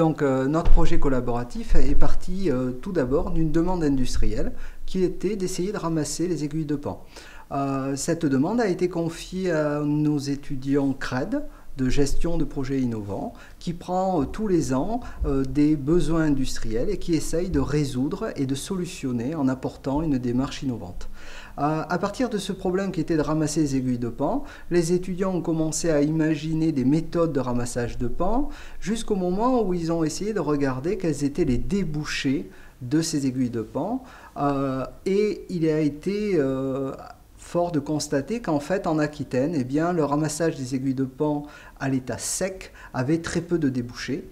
Donc notre projet collaboratif est parti tout d'abord d'une demande industrielle qui était d'essayer de ramasser les aiguilles de pan. Cette demande a été confiée à nos étudiants CRED, de gestion de projets innovants, qui prend tous les ans des besoins industriels et qui essaye de résoudre et de solutionner en apportant une démarche innovante. À partir de ce problème qui était de ramasser les aiguilles de pan, les étudiants ont commencé à imaginer des méthodes de ramassage de pan jusqu'au moment où ils ont essayé de regarder quels étaient les débouchés de ces aiguilles de pan et il a été fort de constater qu'en fait, en Aquitaine, eh bien, le ramassage des aiguilles de pan à l'état sec avait très peu de débouchés.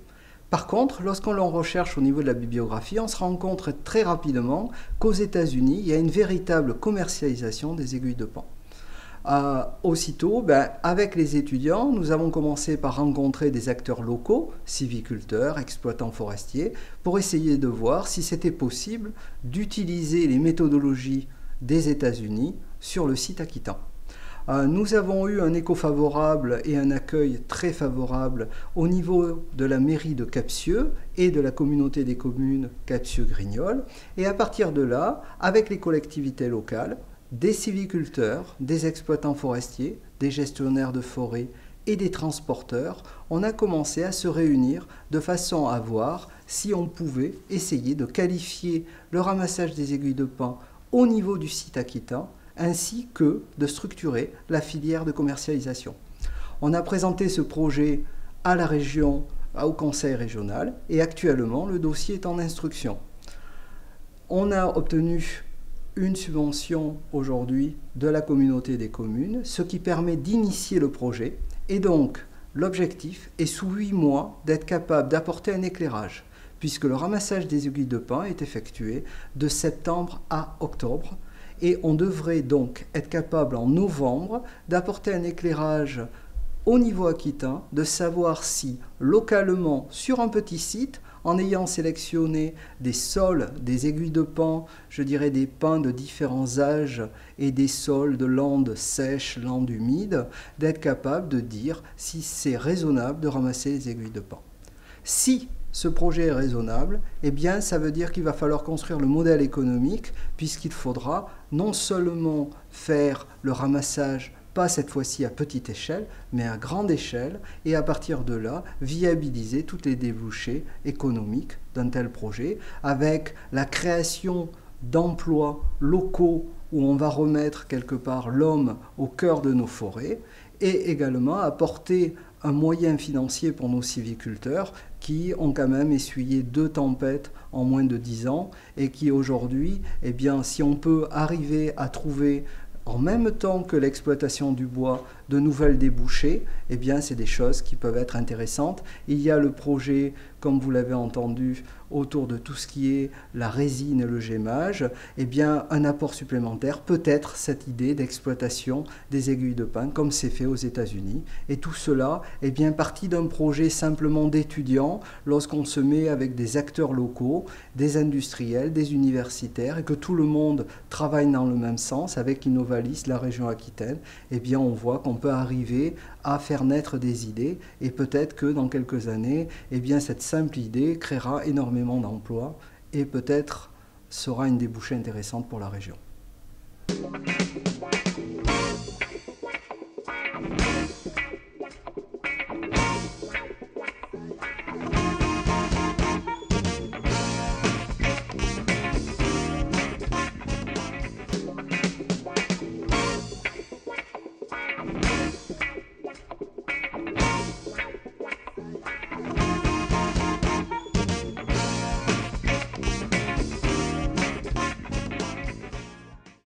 Par contre, lorsqu'on l'on recherche au niveau de la bibliographie, on se rend compte très rapidement qu'aux États-Unis, il y a une véritable commercialisation des aiguilles de pan. Aussitôt, avec les étudiants, nous avons commencé par rencontrer des acteurs locaux, sylviculteurs, exploitants forestiers, pour essayer de voir si c'était possible d'utiliser les méthodologies des États-Unis sur le site aquitain. Nous avons eu un écho favorable et un accueil très favorable au niveau de la mairie de Capcieux et de la communauté des communes Capcieux-Grignol. Et à partir de là, avec les collectivités locales, des sylviculteurs, des exploitants forestiers, des gestionnaires de forêt et des transporteurs, on a commencé à se réunir de façon à voir si on pouvait essayer de qualifier le ramassage des aiguilles de pan au niveau du site aquitain, ainsi que de structurer la filière de commercialisation. On a présenté ce projet à la région, au conseil régional, et actuellement le dossier est en instruction. On a obtenu une subvention aujourd'hui de la communauté des communes, ce qui permet d'initier le projet, et donc l'objectif est sous 8 mois d'être capable d'apporter un éclairage, puisque le ramassage des aiguilles de pan est effectué de septembre à octobre, et on devrait donc être capable en novembre d'apporter un éclairage au niveau aquitain, de savoir si localement sur un petit site, en ayant sélectionné des sols, des aiguilles de pan, je dirais des pins de différents âges et des sols de landes sèches, landes humides, d'être capable de dire si c'est raisonnable de ramasser les aiguilles de pan. Si ce projet est raisonnable, eh bien ça veut dire qu'il va falloir construire le modèle économique puisqu'il faudra non seulement faire le ramassage, pas cette fois-ci à petite échelle, mais à grande échelle, et à partir de là, viabiliser tous les débouchés économiques d'un tel projet, avec la création d'emplois locaux où on va remettre quelque part l'homme au cœur de nos forêts, et également apporter un moyen financier pour nos sylviculteurs qui ont quand même essuyé 2 tempêtes en moins de 10 ans et qui aujourd'hui, eh bien, si on peut arriver à trouver en même temps que l'exploitation du bois de nouvelles débouchés, eh bien, c'est des choses qui peuvent être intéressantes. Il y a le projet, comme vous l'avez entendu, autour de tout ce qui est la résine et le gémage, eh bien, un apport supplémentaire peut être cette idée d'exploitation des aiguilles de pin, comme c'est fait aux États-Unis. Et tout cela est bien parti d'un projet simplement d'étudiants, lorsqu'on se met avec des acteurs locaux, des industriels, des universitaires, et que tout le monde travaille dans le même sens, avec Innovalis, la région Aquitaine, eh bien, on voit qu'on peut arriver à faire naître des idées, et peut-être que dans quelques années, eh bien, cette simple idée créera énormément d'emplois et peut-être sera une débouchée intéressante pour la région.